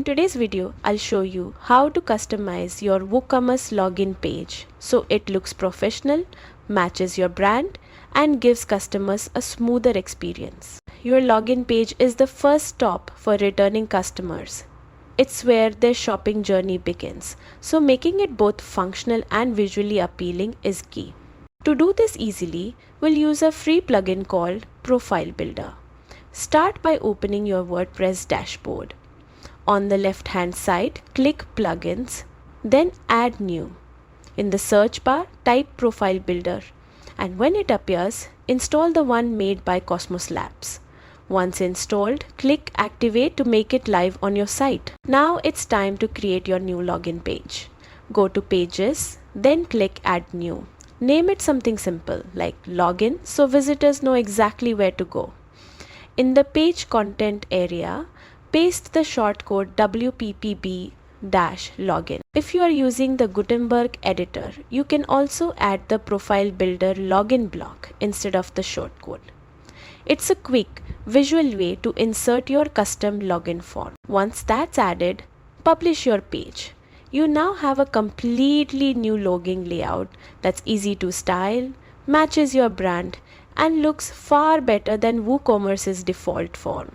today's video, I'll show you how to customize your WooCommerce login page so it looks professional, matches your brand, and gives customers a smoother experience. Your login page is the first stop for returning customers. It's where their shopping journey begins, so making it both functional and visually appealing is key. To do this easily, we'll use a free plugin called Profile Builder. Start by opening your WordPress dashboard. On the left hand side, click Plugins, then Add New. In the search bar, type Profile Builder, and when it appears, install the one made by Cosmos Labs. Once installed, click Activate to make it live on your site. Now it's time to create your new login page. Go to Pages, then click Add New. Name it something simple like Login so visitors know exactly where to go. In the page content area, paste the shortcode WPPB-login. If you are using the Gutenberg editor, you can also add the Profile Builder login block instead of the shortcode. It's a quick, visual way to insert your custom login form. Once that's added, publish your page. You now have a completely new login layout that's easy to style, matches your brand, and looks far better than WooCommerce's default form.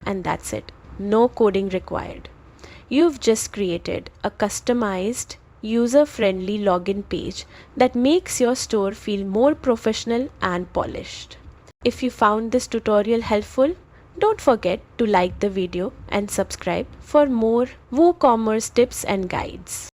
And that's it. No coding required. You've just created a customized, user-friendly login page that makes your store feel more professional and polished. If you found this tutorial helpful, don't forget to like the video and subscribe for more WooCommerce tips and guides.